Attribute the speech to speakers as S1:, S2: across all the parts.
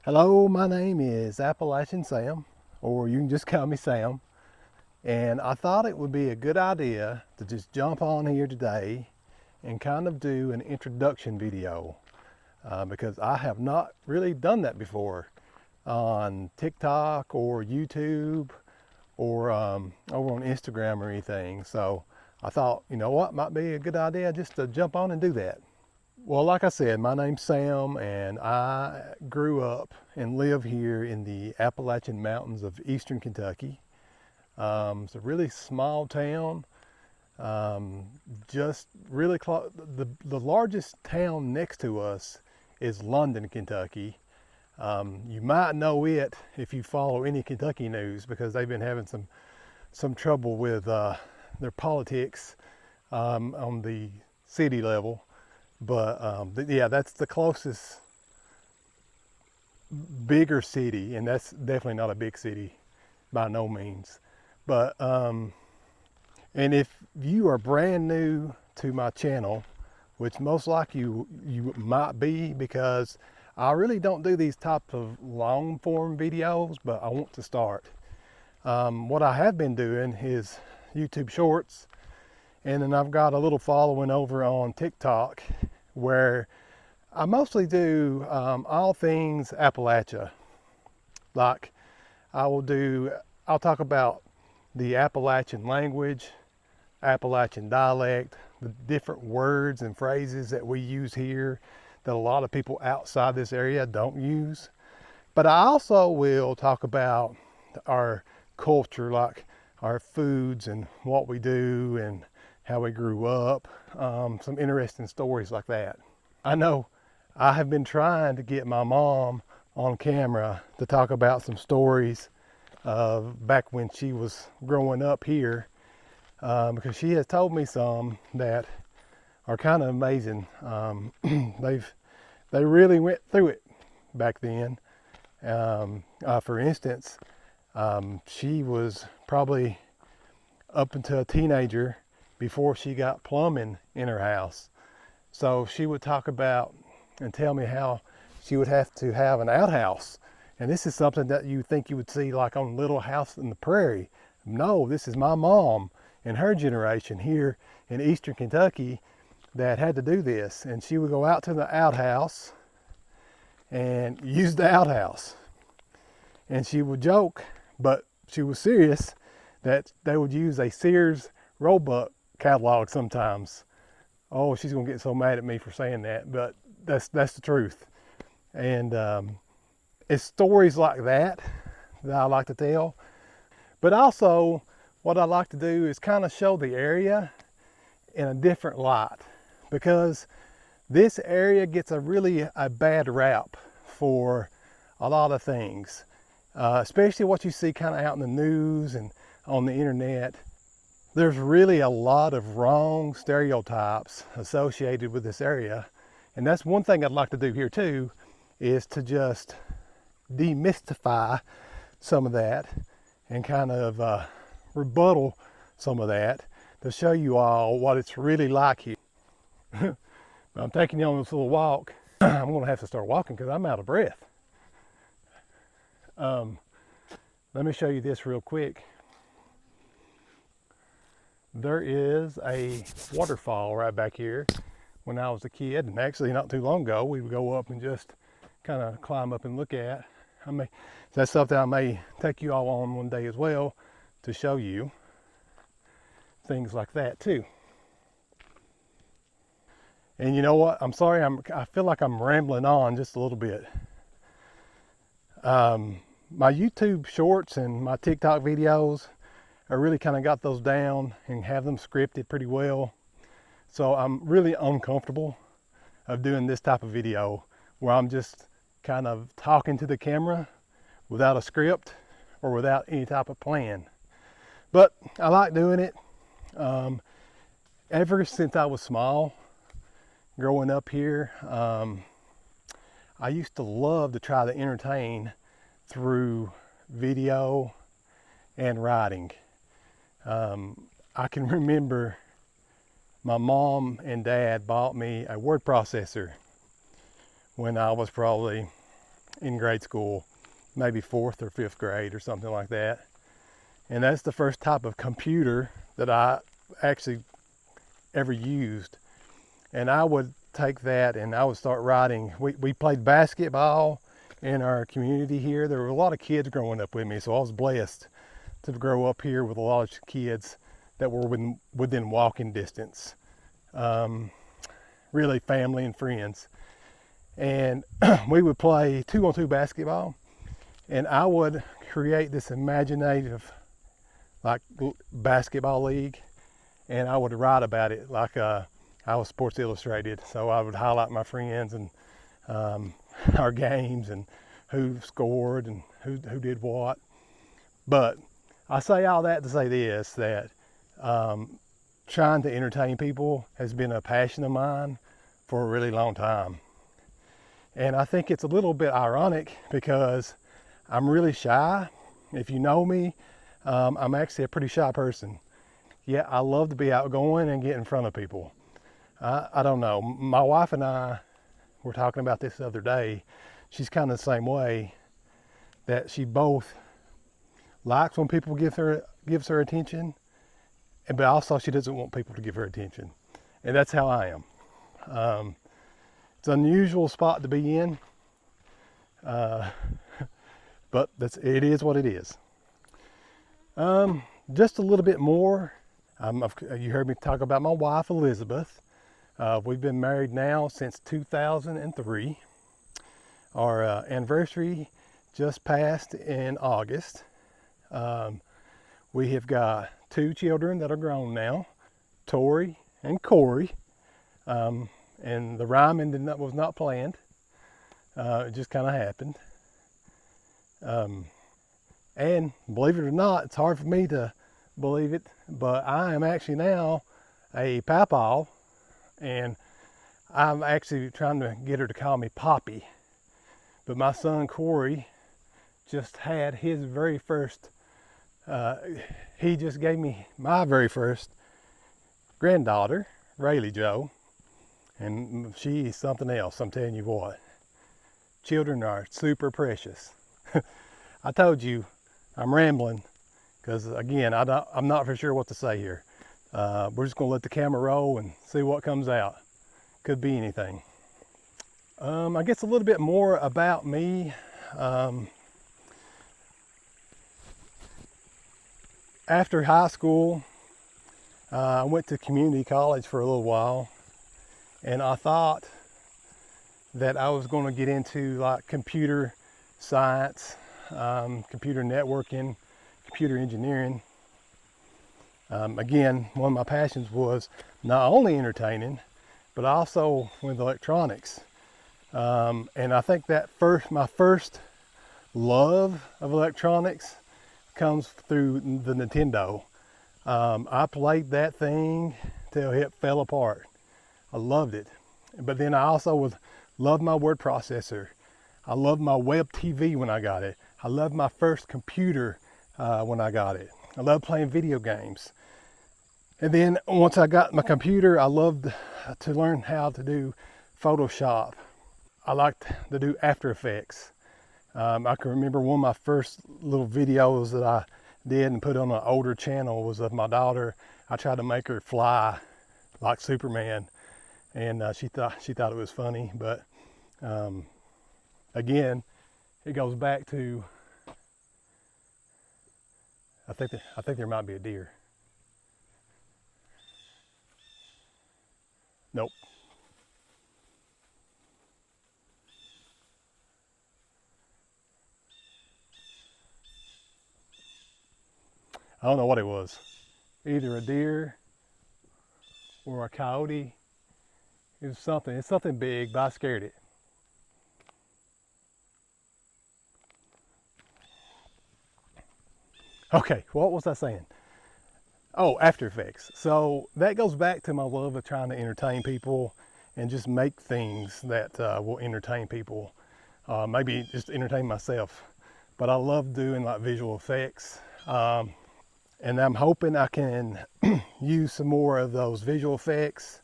S1: Hello, my name is Appalachian Sam, or you can just call me Sam. And I thought it would be a good idea to just jump on here today and kind of do an introduction video because I have not really done that before on TikTok or YouTube or over on Instagram or anything. So I thought, you know what, might be a good idea just to jump on and do that. Well, like I said, my name's Sam, and I grew up and live here in the Appalachian Mountains of eastern Kentucky. It's a really small town, just really close. The largest town next to us is London, Kentucky. You might know it if you follow any Kentucky news because they've been having some trouble with their politics on the city level. But yeah, that's the closest bigger city, and that's definitely not a big city by no means. But and if you are brand new to my channel, which most likely you might be, because I really don't do these types of long form videos, but I want to start. What I have been doing is YouTube Shorts, and then I've got a little following over on TikTok where I mostly do all things Appalachia. Like I'll talk about the Appalachian language, Appalachian dialect, the different words and phrases that we use here that a lot of people outside this area don't use. But I also will talk about our culture, like our foods and what we do and how we grew up, some interesting stories like that. I know I have been trying to get my mom on camera to talk about some stories of back when she was growing up here, because she has told me some that are kind of amazing. They really went through it back then. For instance, she was probably up until a teenager before she got plumbing in her house. So she would talk about and tell me how she would have to have an outhouse. And this is something that you think you would see like on Little House in the Prairie. No, this is my mom and her generation here in eastern Kentucky that had to do this. And she would go out to the outhouse and use the outhouse. And she would joke, but she was serious, that they would use a Sears Roebuck catalog sometimes. Oh, she's gonna get so mad at me for saying that, but that's the truth. And it's stories like that I like to tell. But also, what I like to do is kind of show the area in a different light, because this area gets a bad rap for a lot of things, especially what you see kind of out in the news and on the internet. There's really a lot of wrong stereotypes associated with this area. And that's one thing I'd like to do here too, is to just demystify some of that and kind of rebuttal some of that to show you all what it's really like here. I'm taking you on this little walk. I'm gonna have to start walking because I'm out of breath. Let me show you this real quick. There is a waterfall right back here. When I was a kid, and actually not too long ago, we would go up and just kind of climb up and look at. That's something I may take you all on one day as well to show you things like that too. And you know what? I'm sorry, I feel like I'm rambling on just a little bit. My YouTube shorts and my TikTok videos, I really kind of got those down and have them scripted pretty well. So I'm really uncomfortable of doing this type of video where I'm just kind of talking to the camera without a script or without any type of plan. But I like doing it. Ever since I was small, growing up here, I used to love to try to entertain through video and writing. I can remember my mom and dad bought me a word processor when I was probably in grade school, maybe 4th or 5th grade or something like that. And that's the first type of computer that I actually ever used. And I would take that and I would start writing. We played basketball in our community here. There were a lot of kids growing up with me, so I was blessed to grow up here with a lot of kids that were within walking distance. Really family and friends. And we would play 2-on-2 basketball, and I would create this imaginative like basketball league, and I would write about it like I was Sports Illustrated. So I would highlight my friends and our games and who scored and who did what. But I say all that to say this, that trying to entertain people has been a passion of mine for a really long time. And I think it's a little bit ironic because I'm really shy. If you know me, I'm actually a pretty shy person. Yet I love to be outgoing and get in front of people. I don't know. My wife and I were talking about this the other day. She's kind of the same way, that she both likes when people gives her attention, but also she doesn't want people to give her attention. And that's how I am. It's an unusual spot to be in, but it is what it is. Just a little bit more. You heard me talk about my wife, Elizabeth. We've been married now since 2003. Our anniversary just passed in August. We have got 2 children that are grown now, Tori and Corey. And the rhyming was not planned. It just kind of happened. And believe it or not, it's hard for me to believe it, but I am actually now a papaw, and I'm actually trying to get her to call me Poppy. But my son Corey just had his very first, he just gave me my very first granddaughter, Rayleigh Jo. And she is something else, I'm telling you what. Children are super precious. I told you, I'm rambling, because again, I'm not for sure what to say here. We're just gonna let the camera roll and see what comes out. Could be anything. I guess a little bit more about me. After high school, I went to community college for a little while. And I thought that I was going to get into like computer science, computer networking, computer engineering. Again, one of my passions was not only entertaining, but also with electronics. And I think that my first love of electronics comes through the Nintendo. I played that thing till it fell apart. I loved it. But then I also loved my word processor. I loved my web TV when I got it. I loved my first computer when I got it. I loved playing video games. And then once I got my computer, I loved to learn how to do Photoshop. I liked to do After Effects. I can remember one of my first little videos that I did and put on an older channel was of my daughter. I tried to make her fly like Superman. And she thought it was funny, but again, it goes back to I think there might be a deer. Nope. I don't know what it was. Either a deer or a coyote. It's something big, but I scared it. Okay, what was I saying? Oh, After Effects. So that goes back to my love of trying to entertain people and just make things that will entertain people. Maybe just entertain myself. But I love doing like visual effects. And I'm hoping I can use some more of those visual effects.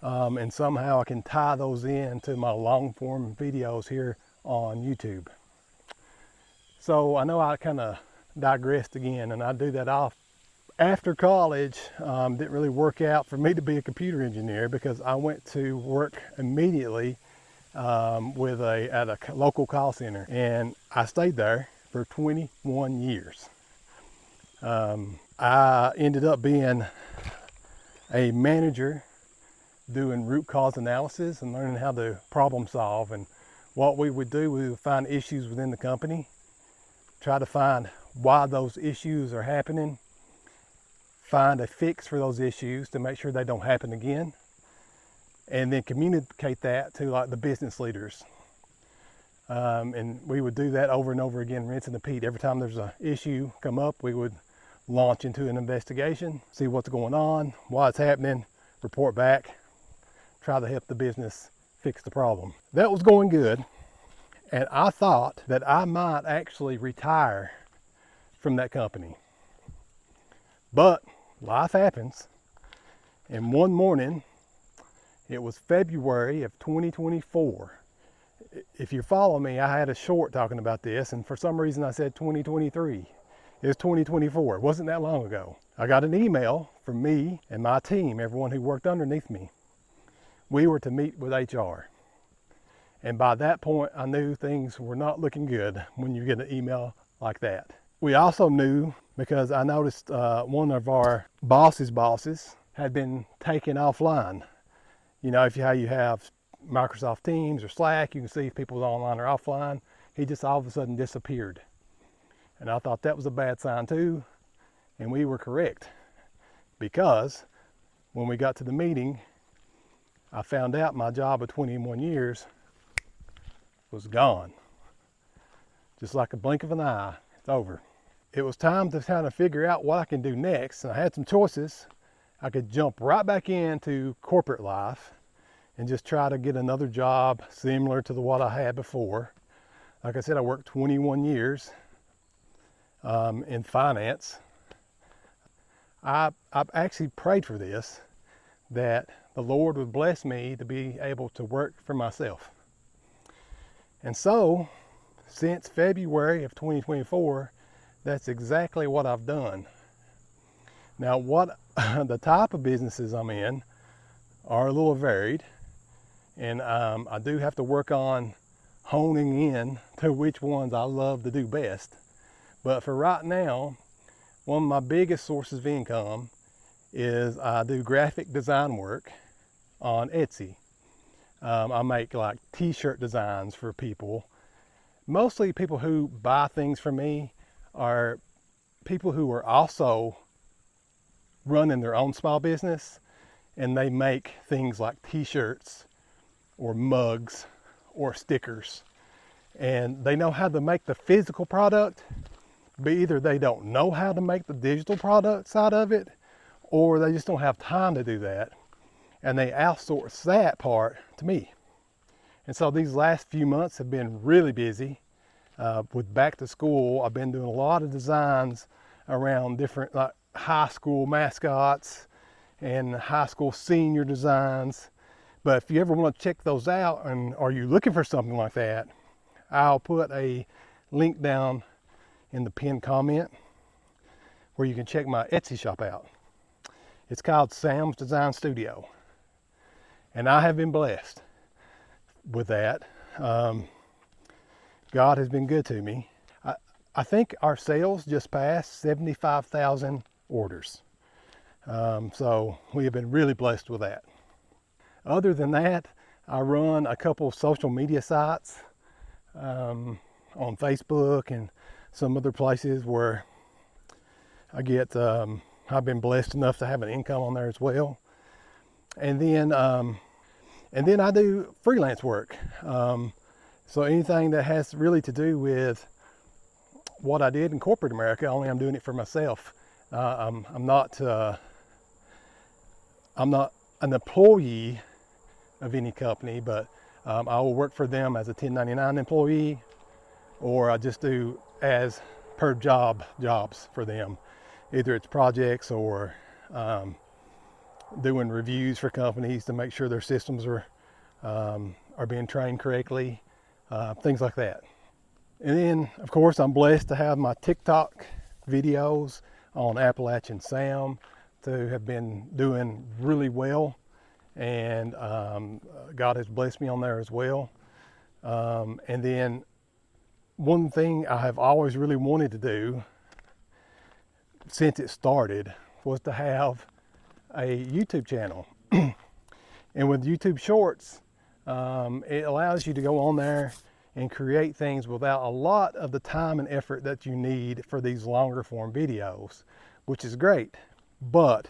S1: And somehow I can tie those in to my long form videos here on YouTube. So I know I kind of digressed again, and I do that off. After college, didn't really work out for me to be a computer engineer because I went to work immediately at a local call center, and I stayed there for 21 years. I ended up being a manager doing root cause analysis and learning how to problem solve. And what we would do, we would find issues within the company, try to find why those issues are happening, find a fix for those issues to make sure they don't happen again, and then communicate that to like the business leaders. And we would do that over and over again, rinse and repeat. Every time there's an issue come up, we would launch into an investigation, see what's going on, why it's happening, report back, try to help the business fix the problem. That was going good, and I thought that I might actually retire from that company. But life happens, and one morning, it was February of 2024. If you follow me, I had a short talking about this, and for some reason I said 2023. It's 2024. It wasn't that long ago. I got an email from me and my team, everyone who worked underneath me. We were to meet with HR. And by that point, I knew things were not looking good when you get an email like that. We also knew, because I noticed one of our bosses had been taken offline. You know, how you have Microsoft Teams or Slack, you can see if people's online or offline. He just all of a sudden disappeared. And I thought that was a bad sign too, and we were correct. Because when we got to the meeting, I found out my job of 21 years was gone. Just like a blink of an eye, it's over. It was time to kind of figure out what I can do next. And I had some choices. I could jump right back into corporate life and just try to get another job similar to what I had before. Like I said, I worked 21 years in finance. I've actually prayed for this, that the Lord would bless me to be able to work for myself. And so, since February of 2024, that's exactly what I've done. Now, what the type of businesses I'm in are a little varied, and I do have to work on honing in to which ones I love to do best. But for right now, one of my biggest sources of income is I do graphic design work on Etsy. I make like t-shirt designs for people. Mostly people who buy things from me are people who are also running their own small business, and they make things like t-shirts or mugs or stickers. And they know how to make the physical product, but either they don't know how to make the digital product side of it, or they just don't have time to do that. And they outsource that part to me. And so these last few months have been really busy. With back to school, I've been doing a lot of designs around different like high school mascots and high school senior designs. But if you ever want to check those out, and are you looking for something like that, I'll put a link down in the pinned comment where you can check my Etsy shop out. It's called Sam's Design Studio. And I have been blessed with that. God has been good to me. I think our sales just passed 75,000 orders. So we have been really blessed with that. Other than that, I run a couple of social media sites on Facebook and some other places where I get, I've been blessed enough to have an income on there as well. And then I do freelance work. So anything that has really to do with what I did in corporate America, only I'm doing it for myself. I'm not an employee of any company, but I will work for them as a 1099 employee, or I just do as per jobs for them. Either it's projects or doing reviews for companies to make sure their systems are being trained correctly. things like that. And then, of course, I'm blessed to have my TikTok videos on Appalachian Sam to have been doing really well, and God has blessed me on there as well. And then one thing I have always really wanted to do since it started was to have a YouTube channel. And with YouTube Shorts, it allows you to go on there and create things without a lot of the time and effort that you need for these longer form videos, which is great. But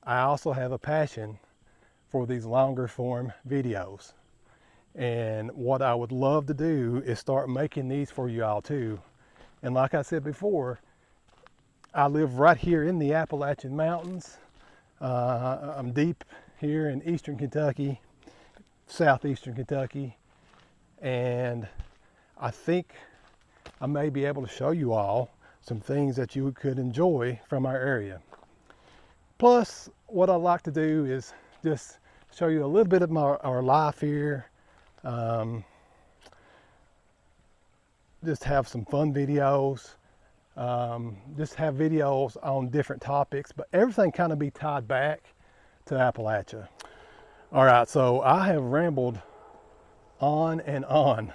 S1: I also have a passion for these longer form videos. And what I would love to do is start making these for you all too. And like I said before, I live right here in the Appalachian Mountains. I'm deep here in eastern Kentucky, southeastern Kentucky, and I think I may be able to show you all some things that you could enjoy from our area. Plus, what I like to do is just show you a little bit of our life here. Just have some fun videos. Just have videos on different topics, but everything kind of be tied back to Appalachia. All right, so I have rambled on and on.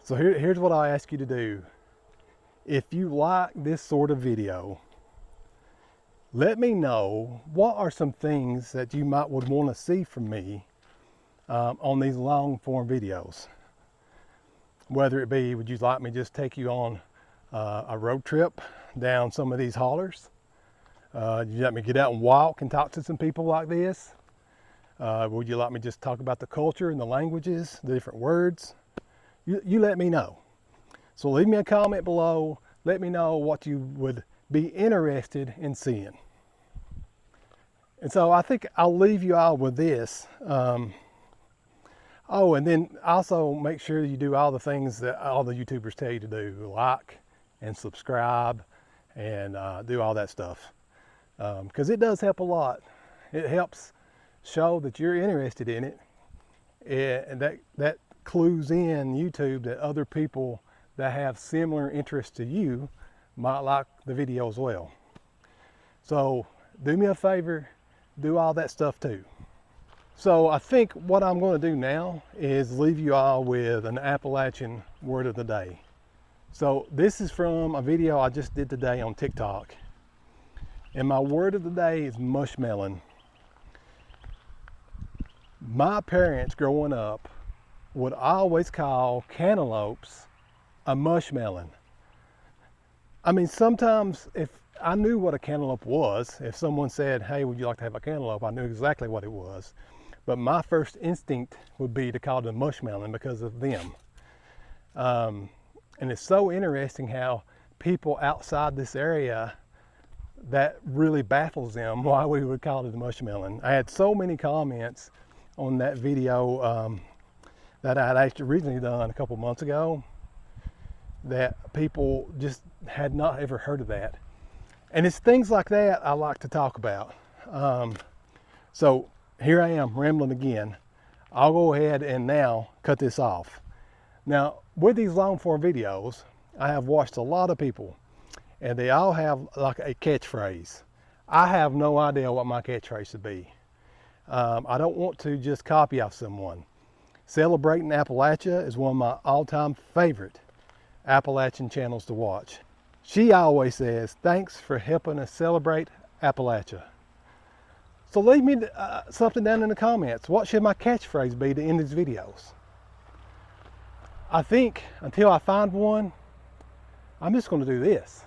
S1: So here's what I ask you to do. If you like this sort of video, let me know what are some things that you would want to see from me on these long form videos. Whether it be, would you like me to just take you on a road trip down some of these hollers? Would you like me to get out and walk and talk to some people like this? Would you like me to just talk about the culture and the languages, the different words? You let me know. So leave me a comment below. Let me know what you would be interested in seeing. And so I think I'll leave you all with this. Oh, and then also make sure you do all the things that all the YouTubers tell you to do. Like and subscribe and do all that stuff. Because it does help a lot. It helps show that you're interested in it. And that clues in YouTube that other people that have similar interests to you might like the video as well. So do me a favor, do all that stuff too. So I think what I'm going to do now is leave you all with an Appalachian word of the day. So this is from a video I just did today on TikTok. And my word of the day is mushmelon. My parents growing up would always call cantaloupes a mushmelon. I mean, sometimes if I knew what a cantaloupe was, if someone said, hey, would you like to have a cantaloupe? I knew exactly what it was. But my first instinct would be to call it a mushmelon because of them. And it's so interesting how people outside this area, that really baffles them why we would call it a mushmelon. I had so many comments on that video that I had actually originally done a couple months ago that people just had not ever heard of that. And it's things like that I like to talk about. So here I am rambling again. I'll go ahead and now cut this off. Now, with these long form videos, I have watched a lot of people and they all have like a catchphrase. I have no idea what my catchphrase should be. I don't want to just copy off someone. Celebrating Appalachia is one of my all-time favorite Appalachian channels to watch. She always says, thanks for helping us celebrate Appalachia. So leave me something down in the comments. What should my catchphrase be to end these videos? I think until I find one, I'm just going to do this.